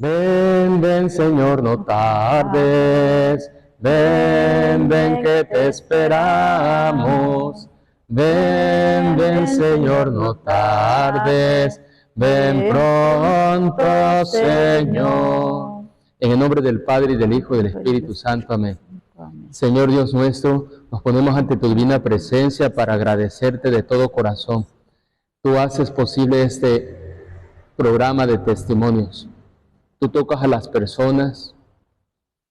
Ven, ven, Señor, no tardes. Ven, ven, que te esperamos. Ven, ven, Señor, no tardes. Ven pronto, Señor. En el nombre del Padre, y del Hijo, y del Espíritu Santo. Amén. Señor Dios nuestro, nos ponemos ante tu divina presencia para agradecerte de todo corazón. Tú haces posible este programa de testimonios. Tú tocas a las personas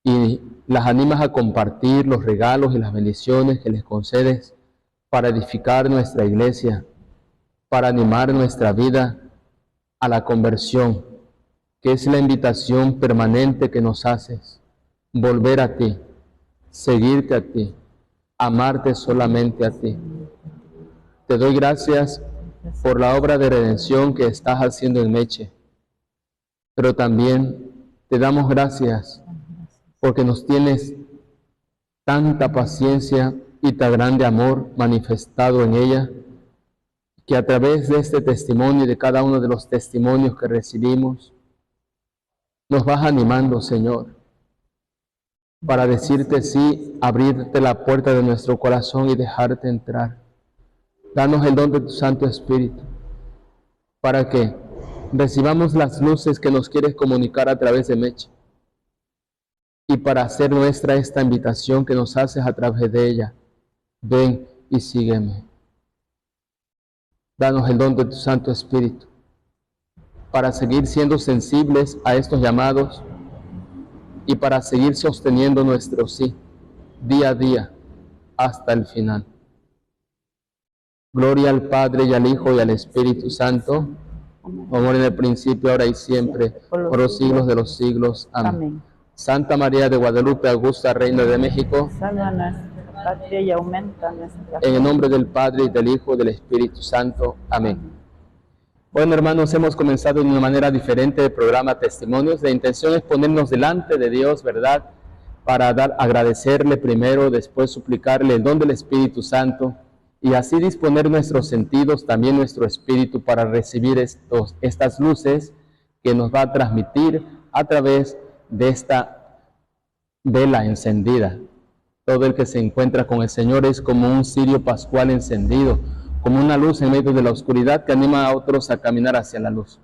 y las animas a compartir los regalos y las bendiciones que les concedes para edificar nuestra iglesia, para animar nuestra vida a la conversión, que es la invitación permanente que nos haces, volver a ti, seguirte a ti, amarte solamente a ti. Te doy gracias por la obra de redención que estás haciendo en Meche, pero también te damos gracias porque nos tienes tanta paciencia y tan grande amor manifestado en ella, que a través de este testimonio y de cada uno de los testimonios que recibimos, nos vas animando, Señor, para decirte sí, abrirte la puerta de nuestro corazón y dejarte entrar. Danos el don de tu Santo Espíritu, para que recibamos las luces que nos quieres comunicar a través de Meche, y para hacer nuestra esta invitación que nos haces a través de ella. Ven y sígueme. Danos el don de tu Santo Espíritu, para seguir siendo sensibles a estos llamados y para seguir sosteniendo nuestro sí, día a día, hasta el final. Gloria al Padre, y al Hijo, y al Espíritu Santo, como en el principio, ahora y siempre, por los siglos de los siglos. Amén. Santa María de Guadalupe, augusta Reina de México, salva nuestra patria y aumenta nuestra fe. En el nombre del Padre, y del Hijo, y del Espíritu Santo. Amén. Bueno, hermanos, hemos comenzado de una manera diferente el programa Testimonios. La intención es ponernos delante de Dios, ¿verdad? Para agradecerle primero, después suplicarle el don del Espíritu Santo, y así disponer nuestros sentidos, también nuestro espíritu, para recibir estas luces que nos va a transmitir a través de esta vela encendida. Todo el que se encuentra con el Señor es como un cirio pascual encendido, como una luz en medio de la oscuridad que anima a otros a caminar hacia la luz.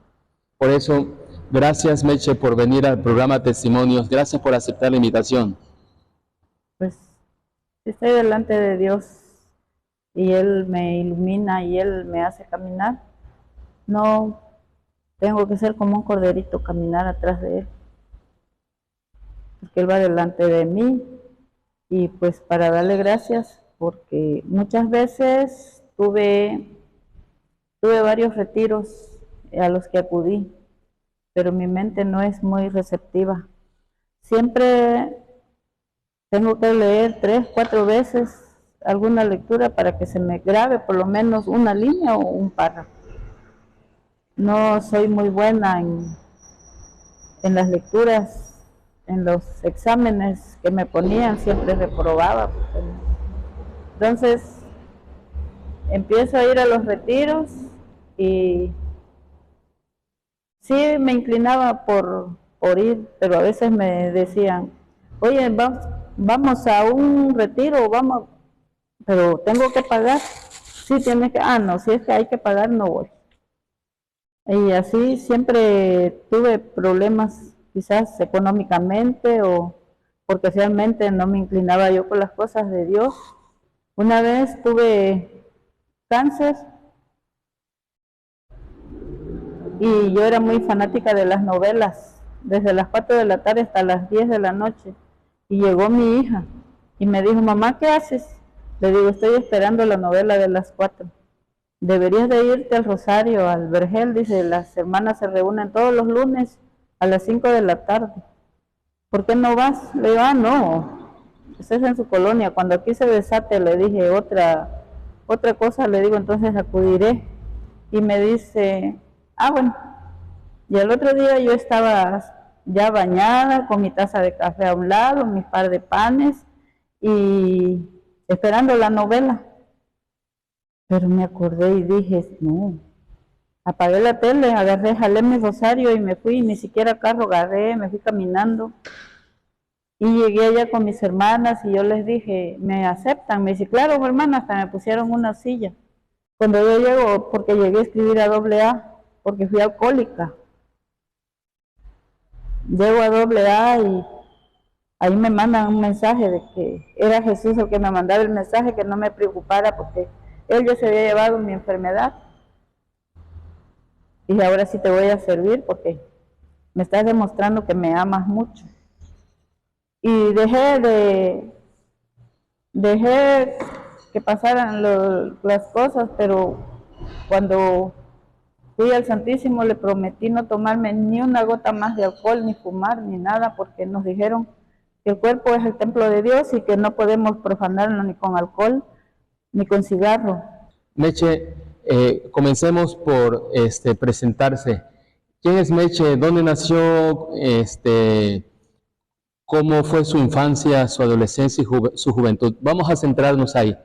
Por eso, gracias, Meche, por venir al programa Testimonios. Gracias por aceptar la invitación. Pues estoy delante de Dios y Él me ilumina y Él me hace caminar. No tengo que ser como un corderito, caminar atrás de Él, porque Él va delante de mí. Y pues para darle gracias, porque muchas veces tuve varios retiros a los que acudí, pero mi mente no es muy receptiva. Siempre tengo que leer 3, 4 veces alguna lectura para que se me grabe por lo menos una línea o un párrafo. No soy muy buena en las lecturas. En los exámenes que me ponían siempre reprobaba. Entonces empiezo a ir a los retiros y sí me inclinaba por ir, pero a veces me decían, oye, vamos a un retiro, vamos, pero tengo que pagar. Sí, tienes que, no, si es que hay que pagar, no voy. Y así siempre tuve problemas, quizás económicamente o porque realmente no me inclinaba yo por las cosas de Dios. Una vez tuve cáncer y yo era muy fanática de las novelas, desde las 4 de la tarde hasta las 10 de la noche. Y llegó mi hija y me dijo, mamá, ¿qué haces? Le digo, estoy esperando la novela de las 4. Deberías de irte al Rosario, al Vergel, dice, las hermanas se reúnen todos los lunes a las 5 de la tarde. ¿Por qué no vas? Le digo, no, eso es en su colonia. Cuando aquí se desate, le dije otra cosa, le digo, entonces acudiré. Y me dice, bueno. Y el otro día yo estaba ya bañada, con mi taza de café a un lado, mi par de panes, y esperando la novela. Pero me acordé y dije, no, Apagué la tele, agarré, jalé mi rosario y me fui, ni siquiera carro agarré, me fui caminando. Y llegué allá con mis hermanas y yo les dije, ¿me aceptan? Me dice, claro, hermana, hasta me pusieron una silla. Cuando yo llego, porque llegué a escribir a AA, porque fui alcohólica. Llego a AA y ahí me mandan un mensaje de que era Jesús el que me mandaba el mensaje, que no me preocupara porque Él ya se había llevado mi enfermedad. Y ahora sí te voy a servir porque me estás demostrando que me amas mucho. Y dejé que pasaran las cosas, pero cuando fui al Santísimo le prometí no tomarme ni una gota más de alcohol, ni fumar, ni nada, porque nos dijeron que el cuerpo es el templo de Dios y que no podemos profanarlo ni con alcohol, ni con cigarro. Meche, comencemos por presentarse. ¿Quién es Meche? ¿Dónde nació? ¿Cómo fue su infancia, su adolescencia y su juventud? Vamos a centrarnos ahí.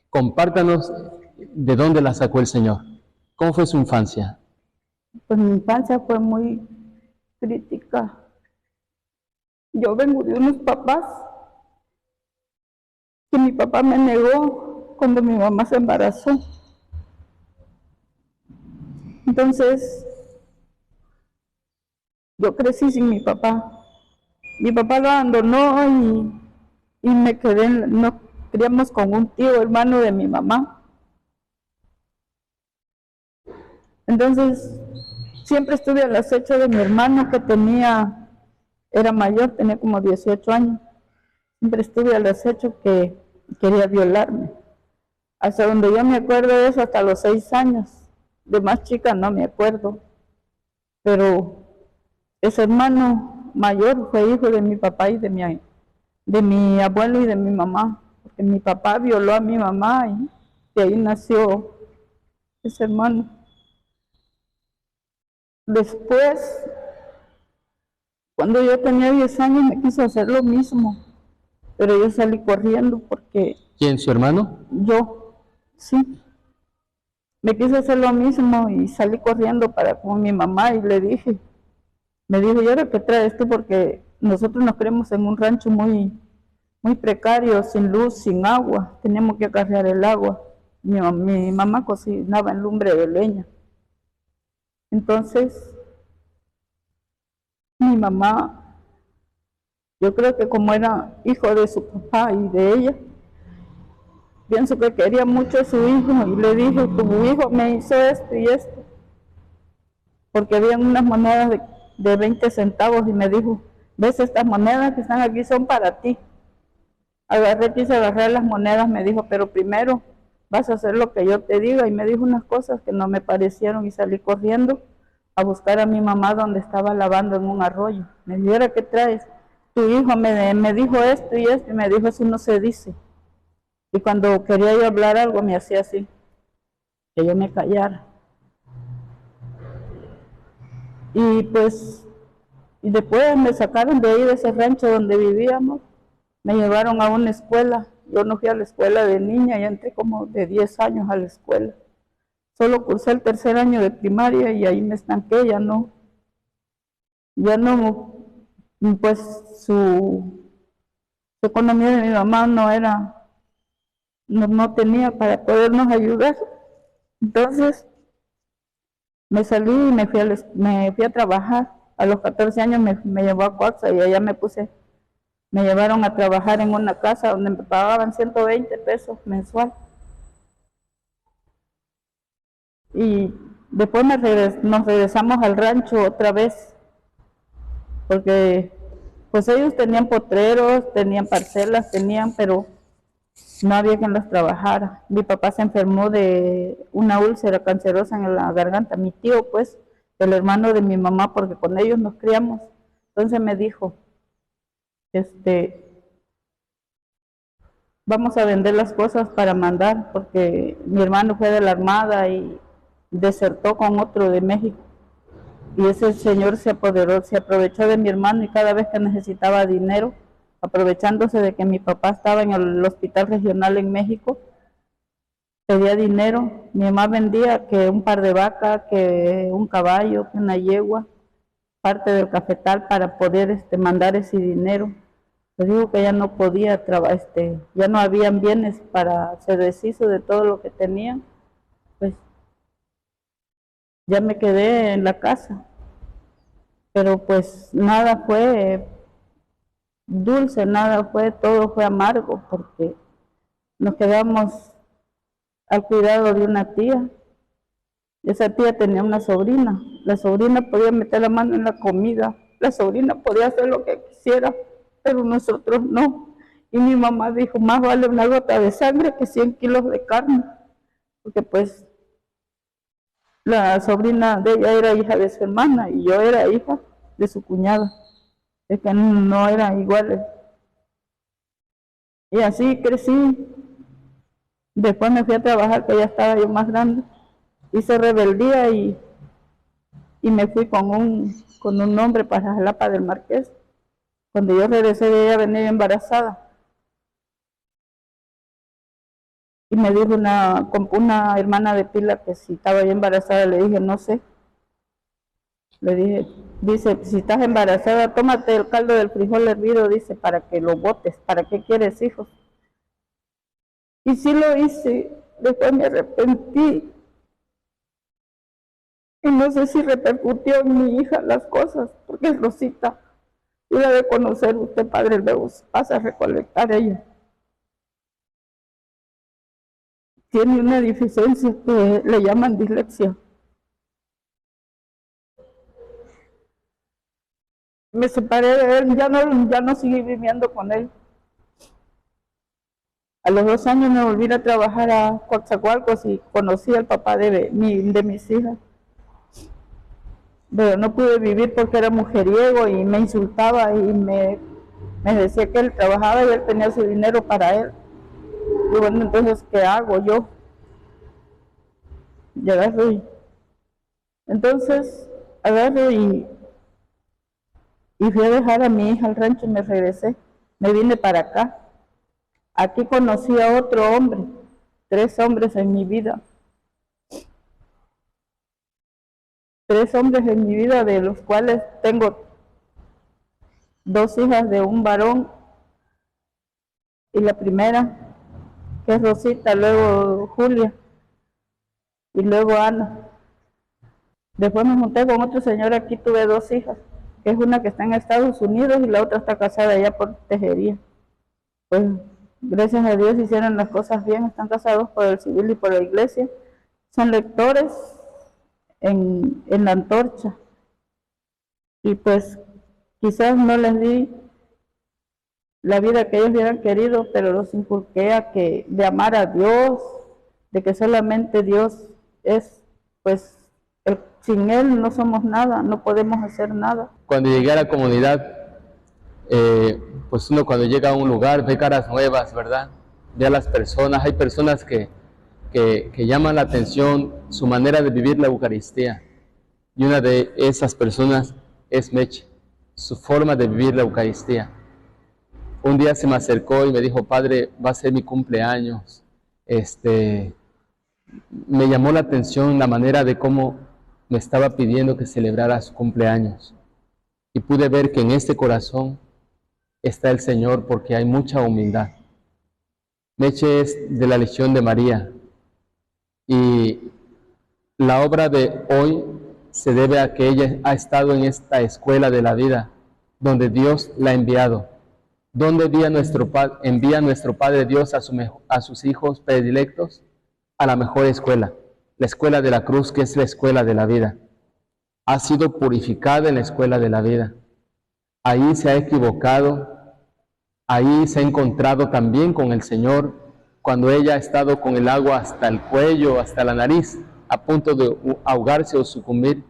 Compártanos de dónde la sacó el Señor. ¿Cómo fue su infancia? Pues mi infancia fue muy crítica. Yo vengo de unos papás que mi papá me negó cuando mi mamá se embarazó. Entonces, yo crecí sin mi papá. Mi papá lo abandonó y me quedé, nos criamos con un tío, hermano de mi mamá. Entonces, siempre estuve al acecho de mi hermano que era mayor, tenía como 18 años. Siempre estuve al acecho que quería violarme. Hasta donde yo me acuerdo de eso, hasta los 6 años. De más chica no me acuerdo. Pero ese hermano mayor fue hijo de mi papá y de mi abuelo y de mi mamá. Porque mi papá violó a mi mamá y de ahí nació ese hermano. Después, cuando yo tenía 10 años, me quiso hacer lo mismo. Pero yo salí corriendo porque... ¿Quién, su hermano? Yo, sí. Me quiso hacer lo mismo y salí corriendo para con mi mamá y le dije, me dijo, ¿y ahora qué traes tú? Porque nosotros nos creemos en un rancho muy precario, sin luz, sin agua, teníamos que acarrear el agua. Mi mamá cocinaba en lumbre de leña. Entonces, mi mamá, yo creo que como era hijo de su papá y de ella, pienso que quería mucho a su hijo y le dije, tu hijo me hizo esto y esto, porque habían unas monedas de 20 centavos y me dijo, ves, estas monedas que están aquí son para ti. Quise agarrar las monedas, me dijo, pero primero vas a hacer lo que yo te diga, y me dijo unas cosas que no me parecieron y salí corriendo a buscar a mi mamá donde estaba lavando en un arroyo. Me dijo, ¿ahora qué traes? Tu hijo me dijo esto y esto, y me dijo, eso no se dice. Y cuando quería yo hablar algo me hacía así, que yo me callara. Y pues, y después me sacaron de ahí, de ese rancho donde vivíamos, me llevaron a una escuela. Yo no fui a la escuela de niña, ya entré como de 10 años a la escuela. Solo cursé el 3er año de primaria y ahí me estanqué, ya no, pues su economía de mi mamá no tenía para podernos ayudar. Entonces me salí y me fui a trabajar. A los 14 años me llevó a Coaxa y allá me llevaron a trabajar en una casa donde me pagaban 120 pesos mensual. Y después nos regresamos al rancho otra vez, porque pues ellos tenían potreros, tenían parcelas, pero no había quien las trabajara. Mi papá se enfermó de una úlcera cancerosa en la garganta. Mi tío, pues, el hermano de mi mamá, porque con ellos nos criamos. Entonces me dijo, vamos a vender las cosas para mandar, porque mi hermano fue de la Armada y desertó con otro de México. Y ese señor se aprovechó de mi hermano y cada vez que necesitaba dinero, aprovechándose de que mi papá estaba en el hospital regional en México, pedía dinero. Mi mamá vendía que un par de vacas, que un caballo, que una yegua, parte del cafetal para poder mandar ese dinero. Les digo que ya no podía trabajar, ya no habían bienes para, se deshizo de todo lo que tenían. Pues ya me quedé en la casa, pero pues nada fue dulce, nada fue, todo fue amargo, porque nos quedamos al cuidado de una tía. Esa tía tenía una sobrina. La sobrina podía meter la mano en la comida. La sobrina podía hacer lo que quisiera, pero nosotros no. Y mi mamá dijo, más vale una gota de sangre que 100 kilos de carne. Porque pues la sobrina de ella era hija de su hermana y yo era hija de su cuñada. Es que no eran iguales. Y así crecí. Después me fui a trabajar, que ya estaba yo más grande. Hice rebeldía y me fui con un hombre para Jalapa del Marqués. Cuando yo regresé de ella venía embarazada. Y me dijo una hermana de Pila que si estaba yo embarazada, le dije, no sé. Le dije, dice, si estás embarazada, tómate el caldo del frijol hervido, dice, para que lo botes. ¿Para qué quieres hijos? Y sí lo hice. Después me arrepentí. Y no sé si repercutió en mi hija las cosas, porque Rosita, y la de conocer usted, padre, luego pasa a recolectar ella. Tiene una deficiencia que le llaman dislexia. Me separé de él, ya no seguí viviendo con él. A los 2 años me volví a trabajar a Coatzacoalcos y conocí al papá de mis hijas. Pero no pude vivir porque era mujeriego y me insultaba y me decía que él trabajaba y él tenía su dinero para él. Y bueno, entonces, ¿qué hago yo? Y agarro entonces agarro y fui a dejar a mi hija al rancho y me regresé. Me vine para acá. Aquí conocí a otro hombre, 3 hombres en mi vida. 3 hombres en mi vida, de los cuales tengo 2 hijas de un varón. Y la primera, que es Rosita, luego Julia y luego Ana. Después me junté con otro señor, aquí tuve 2 hijas, que es una que está en Estados Unidos y la otra está casada allá por Tejería. Pues gracias a Dios hicieron las cosas bien, están casados por el civil y por la iglesia. Son lectores en la Antorcha. Y pues quizás no les di la vida que ellos hubieran querido, pero los inculqué de amar a Dios, de que solamente Dios es, pues, sin Él no somos nada, no podemos hacer nada. Cuando llegué a la comunidad, pues uno cuando llega a un lugar ve caras nuevas, ¿verdad? Ve a las personas, hay personas que llaman la atención su manera de vivir la Eucaristía. Y una de esas personas es Meche, su forma de vivir la Eucaristía. Un día se me acercó y me dijo, padre, va a ser mi cumpleaños. Me llamó la atención la manera de cómo me estaba pidiendo que celebrara su cumpleaños. Y pude ver que en este corazón está el Señor, porque hay mucha humildad. Meche es de la Legión de María. Y la obra de hoy se debe a que ella ha estado en esta escuela de la vida, donde Dios la ha enviado. ¿Dónde envía nuestro Padre Dios a sus hijos predilectos? A la mejor escuela, la escuela de la cruz, que es la escuela de la vida. Ha sido purificada en la escuela de la vida. Ahí se ha equivocado, ahí se ha encontrado también con el Señor, cuando ella ha estado con el agua hasta el cuello, hasta la nariz, a punto de ahogarse o sucumbir.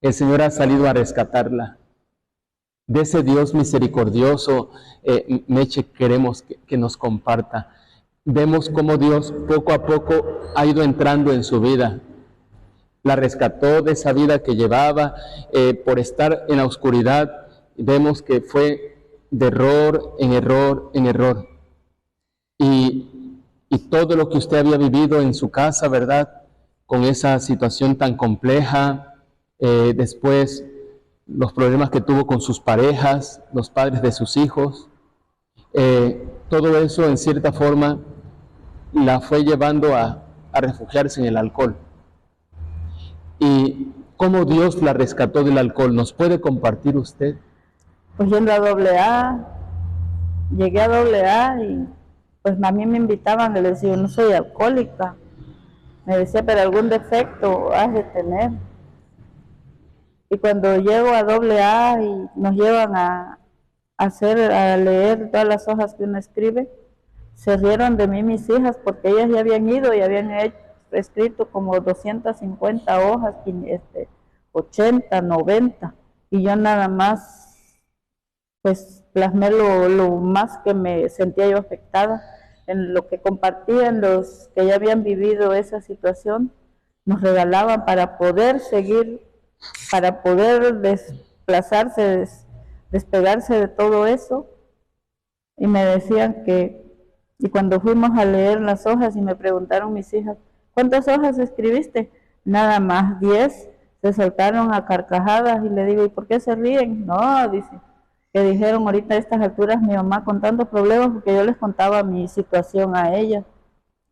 El Señor ha salido a rescatarla. De ese Dios misericordioso, Meche, queremos que nos comparta. Vemos cómo Dios poco a poco ha ido entrando en su vida. La rescató de esa vida que llevaba por estar en la oscuridad. Vemos que fue de error en error en error. Y y todo lo que usted había vivido en su casa, ¿verdad? Con esa situación tan compleja, después los problemas que tuvo con sus parejas, los padres de sus hijos, todo eso en cierta forma la fue llevando a refugiarse en el alcohol. ¿Y cómo Dios la rescató del alcohol? ¿Nos puede compartir usted? Pues yendo a AA, llegué a AA y pues a mí me invitaban, le decía, yo no soy alcohólica. Me decía, pero algún defecto has de tener. Y cuando llego a AA y nos llevan a leer todas las hojas que uno escribe, se rieron de mí mis hijas porque ellas ya habían ido y habían escrito como 250 hojas, 80, 90, y yo nada más pues plasmé lo más que me sentía yo afectada. En lo que compartían los que ya habían vivido esa situación, nos regalaban para poder seguir, para poder desplazarse, despegarse de todo eso. Y me decían y cuando fuimos a leer las hojas y me preguntaron mis hijas, ¿cuántas hojas escribiste? Nada más 10. Se soltaron a carcajadas y le digo, ¿y por qué se ríen? No, dice, que dijeron ahorita a estas alturas mi mamá con tantos problemas porque yo les contaba mi situación a ella.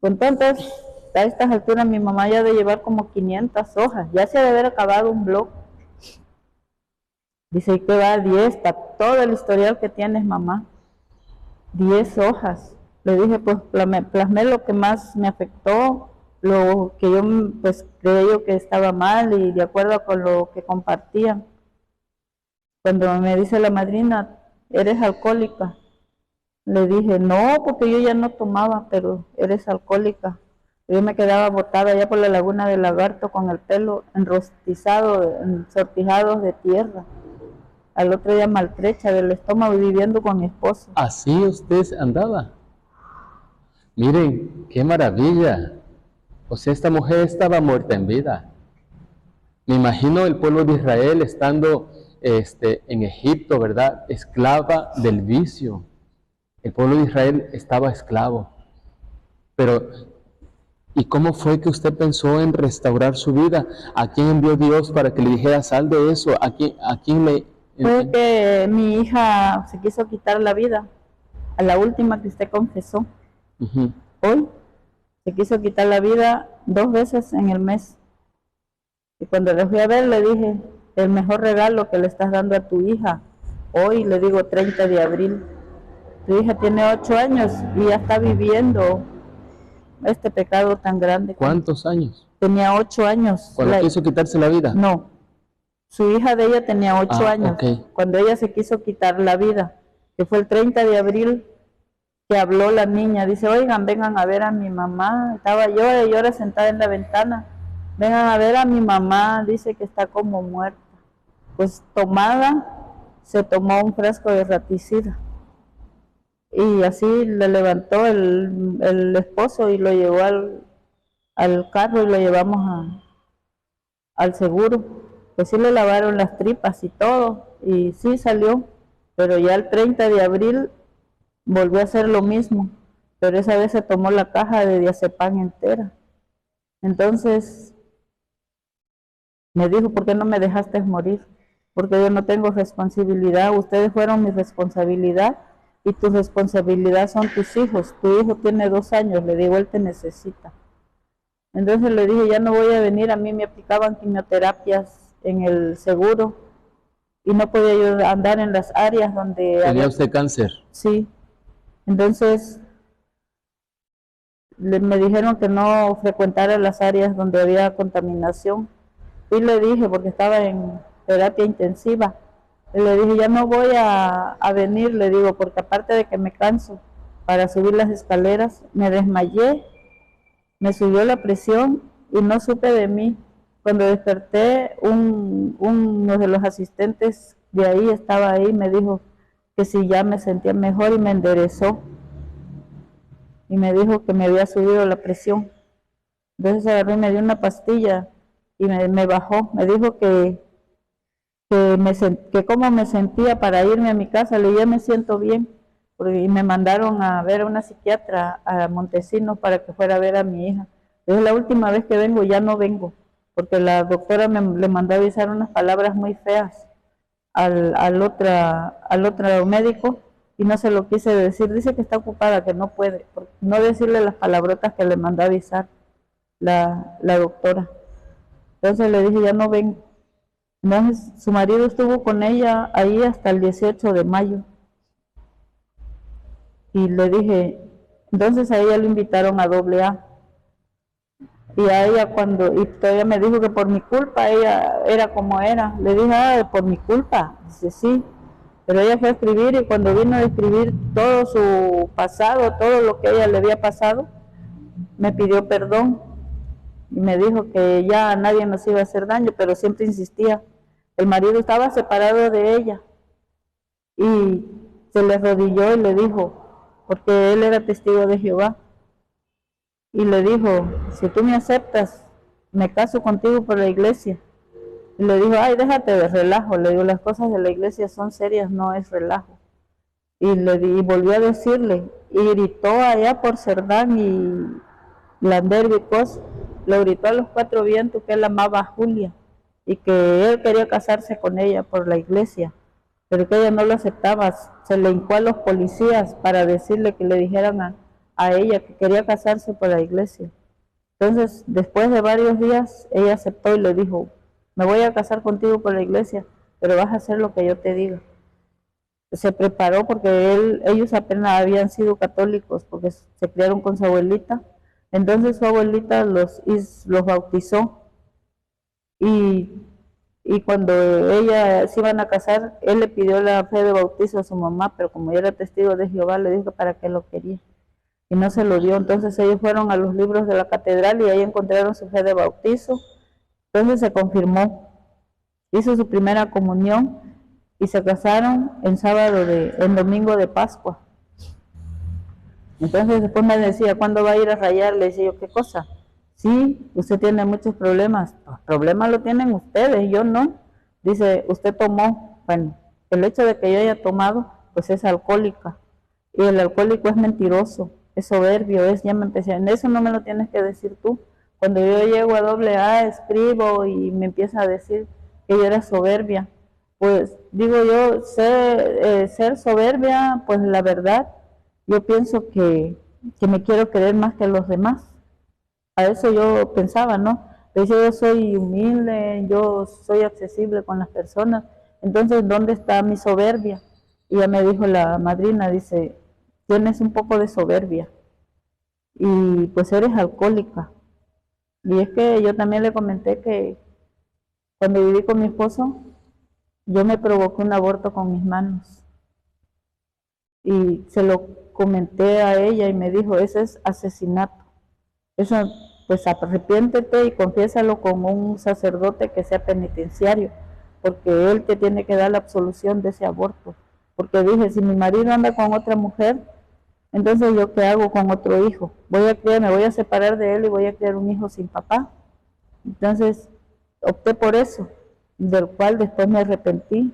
Entonces, a estas alturas mi mamá ya de llevar como 500 hojas, ya se ha de haber acabado un blog. Dice, ¿y qué va? 10, está todo el historial que tienes, mamá. 10 hojas. Le dije, pues plasmé lo que más me afectó, lo que yo pues creí yo que estaba mal y de acuerdo con lo que compartían. Cuando me dice la madrina, ¿eres alcohólica? Le dije, no, porque yo ya no tomaba, pero eres alcohólica. Yo me quedaba botada allá por la laguna del Lagarto con el pelo enrostizado, ensortijados de tierra. Al otro día maltrecha del estómago y viviendo con mi esposo. ¿Así usted andaba? Miren, qué maravilla. O sea, esta mujer estaba muerta en vida. Me imagino el pueblo de Israel estando en Egipto, ¿verdad? Esclava del vicio. El pueblo de Israel estaba esclavo. Pero, ¿y cómo fue que usted pensó en restaurar su vida? ¿A quién envió Dios para que le dijera, sal de eso? ¿A quién le...? Fue que mi hija se quiso quitar la vida, a la última que usted confesó. Hoy se quiso quitar la vida 2 veces en el mes. Y cuando le fui a ver le dije, el mejor regalo que le estás dando a tu hija, hoy le digo 30 de abril, tu hija tiene 8 años y ya está viviendo este pecado tan grande. ¿Cuántos años? Tenía 8 años. ¿Cuando quiso quitarse la vida? No, su hija de ella tenía 8 años, okay. Cuando ella se quiso quitar la vida, que fue el 30 de abril, que habló la niña, dice, oigan, vengan a ver a mi mamá, estaba yo sentada en la ventana, vengan a ver a mi mamá, dice que está como muerta. Pues tomada, se tomó un frasco de raticida, y así le levantó el esposo y lo llevó al carro y lo llevamos al seguro. Pues sí le lavaron las tripas y todo, y sí salió, pero ya el 30 de abril volvió a hacer lo mismo, pero esa vez se tomó la caja de diazepam entera. Entonces me dijo, ¿por qué no me dejaste morir? Porque yo no tengo responsabilidad, ustedes fueron mi responsabilidad y tu responsabilidad son tus hijos. Tu hijo tiene 2 años, le digo, él te necesita. Entonces le dije, ya no voy a venir, a mí me aplicaban quimioterapias en el seguro y no podía yo andar en las áreas donde... ¿Tenía usted cáncer? Sí. Entonces me dijeron que no frecuentara las áreas donde había contaminación. Y le dije, porque estaba en terapia intensiva, y le dije, ya no voy a venir, le digo, porque aparte de que me canso para subir las escaleras, me desmayé, me subió la presión y no supe de mí. Cuando desperté, uno de los asistentes de ahí estaba ahí, me dijo que si ya me sentía mejor y me enderezó. Y me dijo que me había subido la presión. Entonces agarré y me dio una pastilla y me bajó. Me dijo que cómo me sentía para irme a mi casa. Le dije, ya me siento bien. y me mandaron a ver a una psiquiatra a Montesinos para que fuera a ver a mi hija. Es la última vez que vengo, ya no vengo, porque la doctora le mandó a avisar unas palabras muy feas al otro médico y no se lo quise decir. Dice que está ocupada, que no puede, por no decirle las palabrotas que le mandó a avisar la doctora. Entonces le dije, ya no vengo. Entonces su marido estuvo con ella ahí hasta el 18 de mayo. Y le dije, entonces a ella lo invitaron a AA. Y a ella y todavía me dijo que por mi culpa ella era como era. Le dije, por mi culpa. Dice, sí. Pero ella fue a escribir y cuando vino a escribir todo su pasado, todo lo que a ella le había pasado, me pidió perdón. Y me dijo que ya a nadie nos iba a hacer daño, pero siempre insistía. El marido estaba separado de ella y se le arrodilló y le dijo, porque él era testigo de Jehová, y le dijo, si tú me aceptas, me caso contigo por la iglesia. Y le dijo, ay, déjate de relajo. Le digo, las cosas de la iglesia son serias, no es relajo. Y volvió a decirle, y gritó allá por Cerdán y Landervicos, lo gritó a los cuatro vientos que él amaba a Julia y que él quería casarse con ella por la iglesia, pero que ella no lo aceptaba. Se le hincó a los policías para decirle que le dijeran a ella que quería casarse por la iglesia. Entonces, después de varios días, ella aceptó y le dijo, me voy a casar contigo por la iglesia, pero vas a hacer lo que yo te diga. Se preparó porque ellos apenas habían sido católicos, porque se criaron con su abuelita. Entonces su abuelita los bautizó y cuando ella se iban a casar, él le pidió la fe de bautizo a su mamá, pero como ella era testigo de Jehová, le dijo que para qué lo quería y no se lo dio. Entonces ellos fueron a los libros de la catedral y ahí encontraron su fe de bautizo. Entonces se confirmó, hizo su primera comunión y se casaron en domingo de Pascua. Entonces después me decía, ¿cuándo va a ir a rayar? Le decía yo, ¿qué cosa? Sí, usted tiene muchos problemas. Los problemas lo tienen ustedes, yo no. Dice, usted tomó. Bueno, el hecho de que yo haya tomado, pues es alcohólica. Y el alcohólico es mentiroso, es soberbio, ya me empecé, en eso no me lo tienes que decir tú. Cuando yo llego a AA, escribo y me empieza a decir que yo era soberbia. Pues digo yo, ser soberbia, pues la verdad, yo pienso que me quiero creer más que los demás. A eso yo pensaba, ¿no? De hecho, yo soy humilde, yo soy accesible con las personas. Entonces, ¿dónde está mi soberbia? Y ya me dijo la madrina, dice, tienes un poco de soberbia y pues eres alcohólica. Y es que yo también le comenté que cuando viví con mi esposo, yo me provoqué un aborto con mis manos. Y se lo comenté a ella y me dijo, ese es asesinato. Eso, pues arrepiéntete y confiésalo con un sacerdote que sea penitenciario, porque él te tiene que dar la absolución de ese aborto. Porque dije, si mi marido anda con otra mujer, entonces yo qué hago con otro hijo. Me voy a separar de él y voy a criar un hijo sin papá. Entonces opté por eso, del cual después me arrepentí.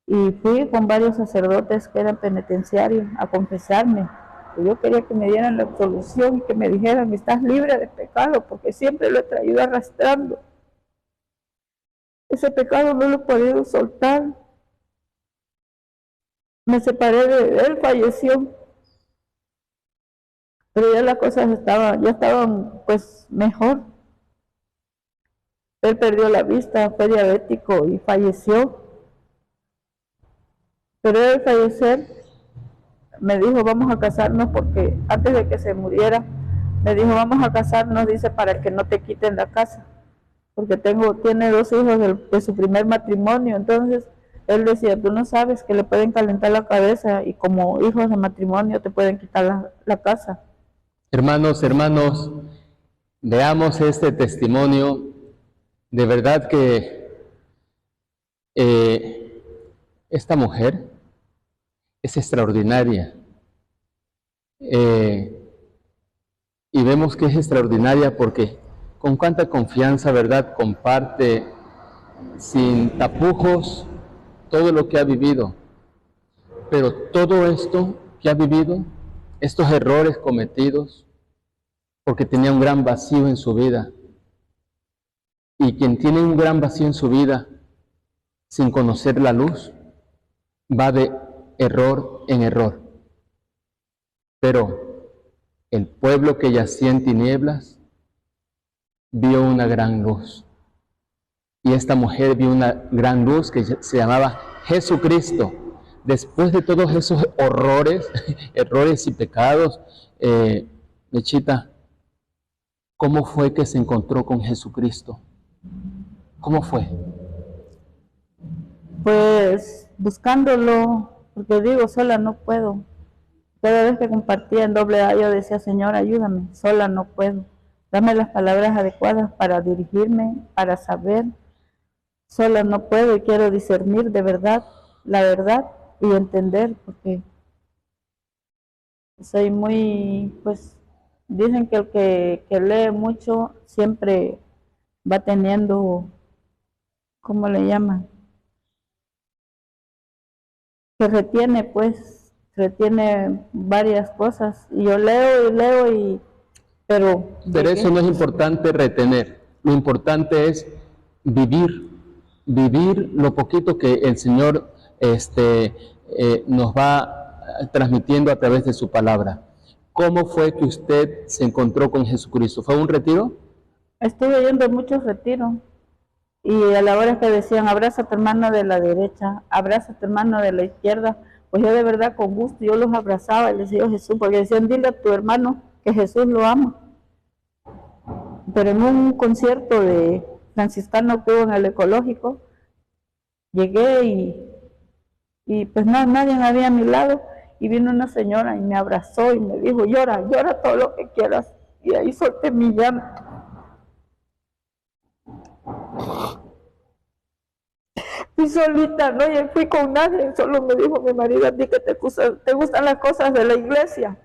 Y fui con varios sacerdotes que eran penitenciarios a confesarme. Yo quería que me dieran la absolución y que me dijeran, estás libre de pecado, porque siempre lo he traído arrastrando. Ese pecado no lo he podido soltar. Me separé de él, falleció. Pero ya las cosas ya estaban pues mejor. Él perdió la vista, fue diabético y falleció. Pero él al fallecer me dijo, vamos a casarnos, porque antes de que se muriera, me dijo, vamos a casarnos, dice, para que no te quiten la casa, porque tiene 2 hijos de su primer matrimonio. Entonces él decía, tú no sabes que le pueden calentar la cabeza y como hijos de matrimonio te pueden quitar la casa. Hermanos, veamos este testimonio. De verdad que esta mujer es extraordinaria. Y vemos que es extraordinaria porque con cuánta confianza, ¿verdad?, comparte sin tapujos todo lo que ha vivido. pero todo esto que ha vivido, estos errores cometidos, porque tenía un gran vacío en su vida. Y quien tiene un gran vacío en su vida, sin conocer la luz, va de error en error. Pero el pueblo que yacía en tinieblas vio una gran luz. Y esta mujer vio una gran luz que se llamaba Jesucristo. Después de todos esos horrores, errores y pecados, Mechita, ¿cómo fue que se encontró con Jesucristo? ¿Cómo fue? Pues buscándolo, porque digo, sola no puedo. Cada vez que compartía en AA yo decía, Señor, ayúdame, sola no puedo. Dame las palabras adecuadas para dirigirme, para saber. Sola no puedo y quiero discernir de verdad, la verdad y entender, porque soy muy, pues, dicen que el que lee mucho siempre va teniendo, ¿cómo le llaman? Que retiene, pues, retiene varias cosas. Y yo leo, pero eso no es importante retener. Lo importante es vivir lo poquito que el Señor nos va transmitiendo a través de su palabra. ¿Cómo fue que usted se encontró con Jesucristo? ¿Fue un retiro? Estuve yendo a muchos retiros. Y a la hora que decían, abraza a tu hermano de la derecha, abraza a tu hermano de la izquierda, pues yo de verdad con gusto, yo los abrazaba y les decía Jesús, porque decían, dile a tu hermano que Jesús lo ama. Pero en un concierto de franciscano que hubo en el ecológico, llegué y pues no, nadie había a mi lado, y vino una señora y me abrazó y me dijo, llora todo lo que quieras, y ahí solté mi llanto. Y solita, ¿no? Y fui con nadie, solo me dijo mi marido, a ti que te gustan las cosas de la iglesia,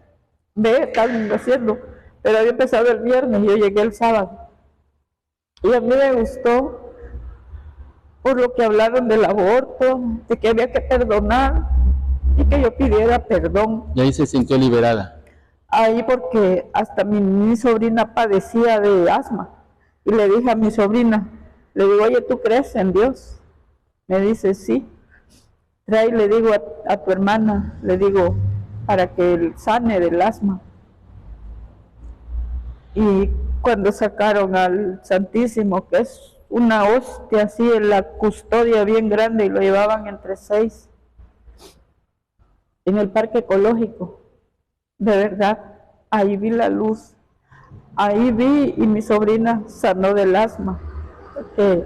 ve, están haciendo. Pero había empezado el viernes y yo llegué el sábado. Y a mí me gustó por lo que hablaron del aborto, de que había que perdonar y que yo pidiera perdón. Y ahí se sintió liberada. Ahí porque hasta mi sobrina padecía de asma. Y le dije a mi sobrina, le digo, oye, ¿tú crees en Dios? Me dice, sí. Trae, le digo a tu hermana, le digo, para que él sane del asma. Y cuando sacaron al Santísimo, que es una hostia así, en la custodia bien grande, y lo llevaban entre 6, en el parque ecológico, de verdad, ahí vi la luz, ahí vi, y mi sobrina sanó del asma, porque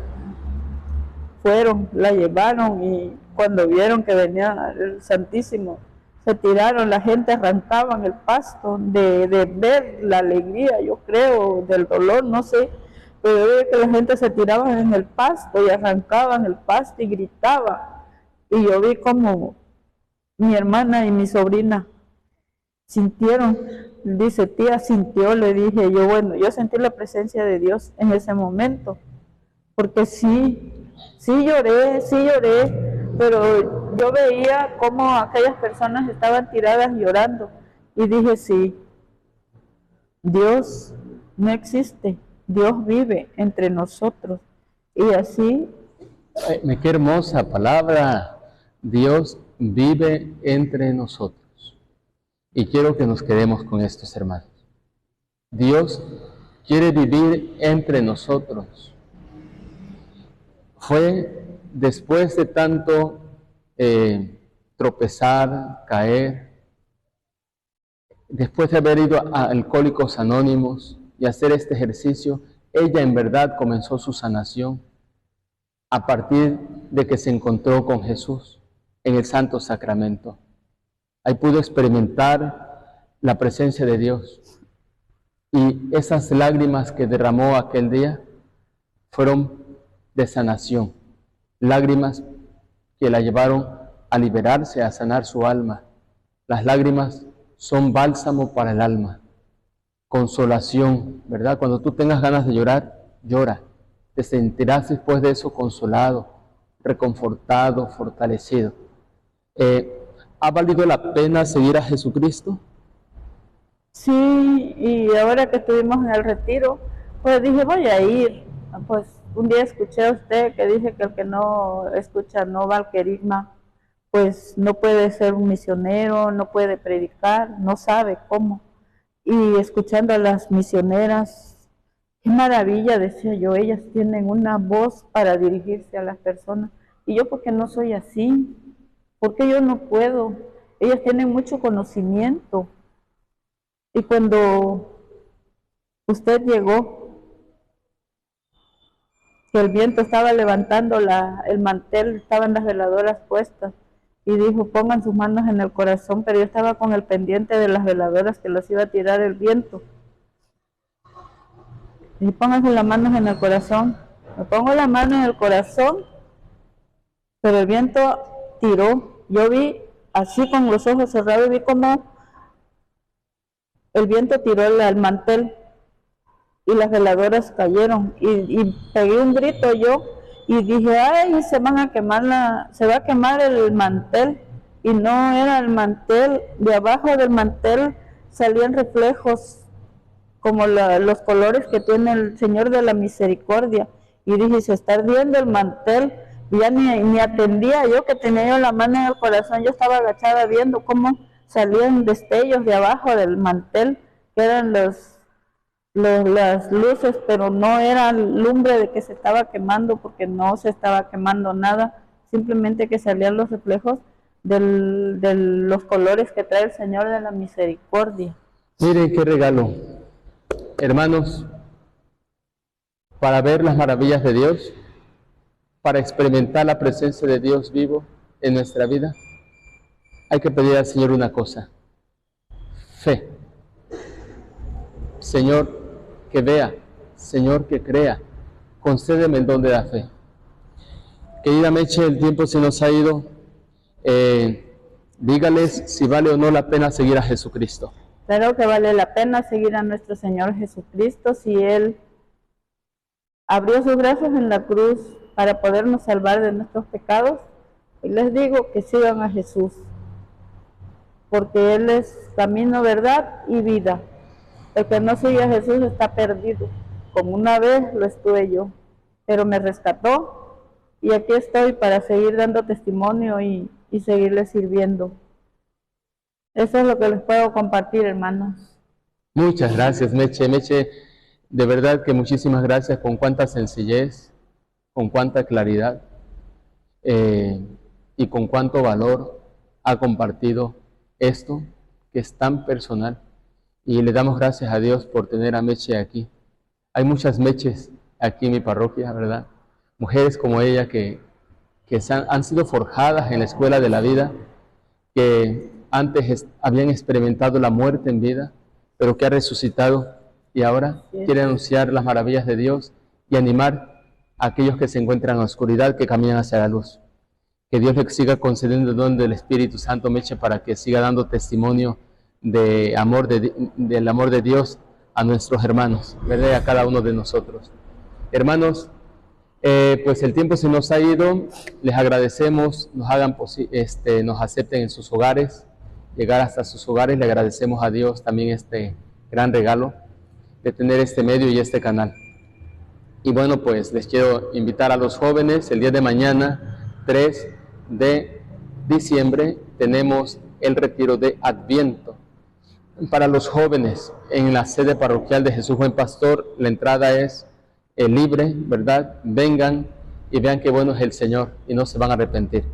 fueron, la llevaron, y cuando vieron que venía el Santísimo, se tiraron, la gente arrancaba en el pasto, de ver la alegría, yo creo, del dolor, no sé, pero yo vi que la gente se tiraba en el pasto y arrancaban el pasto y gritaba, y yo vi como mi hermana y mi sobrina sintieron, dice, tía, sintió, le dije yo, bueno, yo sentí la presencia de Dios en ese momento, porque sí lloré, pero yo veía cómo aquellas personas estaban tiradas llorando, y dije, sí, Dios no existe, Dios vive entre nosotros, y así. Qué hermosa palabra, Dios vive entre nosotros. Y quiero que nos quedemos con estos hermanos. Dios quiere vivir entre nosotros. Fue después de tanto tropezar, caer, después de haber ido a Alcohólicos Anónimos y hacer este ejercicio, ella en verdad comenzó su sanación a partir de que se encontró con Jesús en el Santo Sacramento. Ahí pudo experimentar la presencia de Dios. Y esas lágrimas que derramó aquel día fueron de sanación. Lágrimas que la llevaron a liberarse, a sanar su alma. Las lágrimas son bálsamo para el alma. Consolación, ¿verdad? Cuando tú tengas ganas de llorar, llora. Te sentirás después de eso consolado, reconfortado, fortalecido. ¿Ha valido la pena seguir a Jesucristo? Sí, y ahora que estuvimos en el retiro, pues dije, voy a ir. Pues un día escuché a usted que dice que el que no escucha no va al querigma, pues no puede ser un misionero, no puede predicar, no sabe cómo. Y escuchando a las misioneras, qué maravilla, decía yo, ellas tienen una voz para dirigirse a las personas. Y yo, porque no soy así, porque yo no puedo. Ellas tienen mucho conocimiento. Y cuando usted llegó, que el viento estaba levantando el mantel, estaban las veladoras puestas, y dijo, pongan sus manos en el corazón, pero yo estaba con el pendiente de las veladoras que las iba a tirar el viento. Y pónganse las manos en el corazón. Me pongo la mano en el corazón, pero el viento tiró. Yo vi, así con los ojos cerrados, vi como el viento tiró el mantel y las veladoras cayeron. Y pegué un grito yo y dije, ay, se va a quemar el mantel. Y no era el mantel, de abajo del mantel salían reflejos como los colores que tiene el Señor de la Misericordia. Y dije, se está ardiendo el mantel. Y ya ni atendía yo, que tenía yo la mano en el corazón. Yo estaba agachada viendo cómo salían destellos de abajo del mantel, que eran las luces, pero no era lumbre de que se estaba quemando, porque no se estaba quemando nada, simplemente que salían los reflejos de los colores que trae el Señor de la Misericordia. Miren qué regalo. Hermanos, para ver las maravillas de Dios, para experimentar la presencia de Dios vivo en nuestra vida, hay que pedir al Señor una cosa: fe. Señor, que vea, Señor, que crea, concédeme el don de la fe. Querida Meche, el tiempo se nos ha ido. Dígales si vale o no la pena seguir a Jesucristo. Claro que vale la pena seguir a nuestro Señor Jesucristo si Él abrió sus brazos en la cruz para podernos salvar de nuestros pecados. Y les digo que sigan a Jesús, porque Él es camino, verdad y vida. El que no sigue a Jesús está perdido, como una vez lo estuve yo, pero me rescató y aquí estoy para seguir dando testimonio y seguirle sirviendo. Eso es lo que les puedo compartir, hermanos. Muchas gracias, Meche. Meche, de verdad que muchísimas gracias, con cuánta sencillez, con cuánta claridad y con cuánto valor ha compartido esto que es tan personal. Y le damos gracias a Dios por tener a Meche aquí. Hay muchas Meches aquí en mi parroquia, ¿verdad? Mujeres como ella que han sido forjadas en la escuela de la vida, que antes habían experimentado la muerte en vida, pero que ha resucitado y ahora quiere anunciar las maravillas de Dios y animar a aquellos que se encuentran en la oscuridad, que caminan hacia la luz. Que Dios le siga concediendo el don del Espíritu Santo, Meche, para que siga dando testimonio del amor de Dios a nuestros hermanos, ¿verdad? Y a cada uno de nosotros. Hermanos, pues el tiempo se nos ha ido. Les agradecemos, nos acepten en sus hogares, llegar hasta sus hogares. Le agradecemos a Dios también este gran regalo de tener este medio y este canal. Y bueno, pues les quiero invitar a los jóvenes. El día de mañana, 3 de diciembre, tenemos el retiro de Adviento. Para los jóvenes, en la sede parroquial de Jesús Buen Pastor, la entrada es libre, ¿verdad? Vengan y vean qué bueno es el Señor y no se van a arrepentir.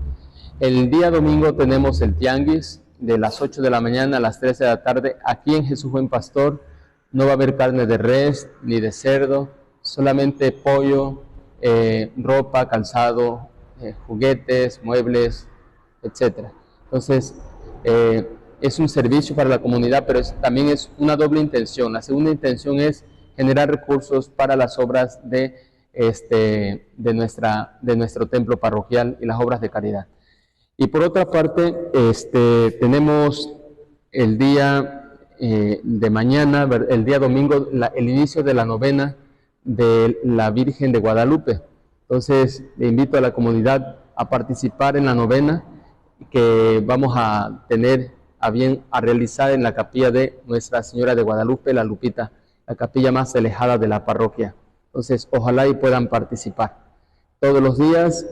El día domingo tenemos el tianguis de las 8 de la mañana a las 13 de la tarde aquí en Jesús Buen Pastor. No va a haber carne de res ni de cerdo, solamente pollo, ropa, calzado, juguetes, muebles, etc. Entonces, es un servicio para la comunidad, pero también es una doble intención. La segunda intención es generar recursos para las obras de nuestro templo parroquial y las obras de caridad. Y por otra parte, tenemos el día de mañana, el día domingo, el inicio de la novena de la Virgen de Guadalupe. Entonces, le invito a la comunidad a participar en la novena. que vamos a tener a bien a realizar en la capilla de Nuestra Señora de Guadalupe, La Lupita, la capilla más alejada de la parroquia. Entonces, ojalá y puedan participar. Todos los días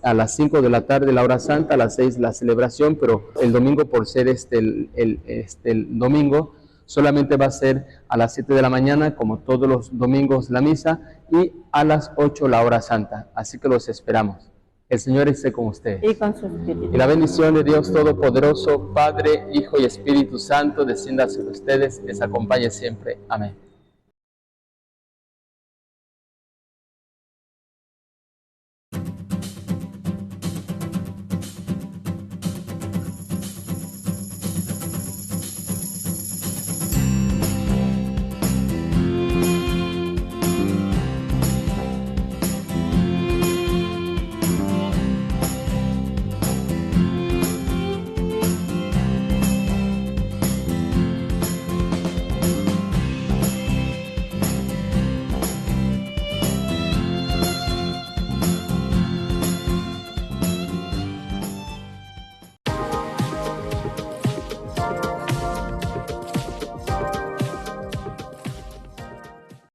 a las 5 de la tarde la hora santa, a las 6 la celebración, pero el domingo, por ser el domingo, solamente va a ser a las 7 de la mañana, como todos los domingos, la misa, y a las 8 la hora santa. Así que los esperamos. El Señor esté con ustedes. Y con su espíritu. Y la bendición de Dios Todopoderoso, Padre, Hijo y Espíritu Santo, descienda sobre ustedes y les acompañe siempre. Amén.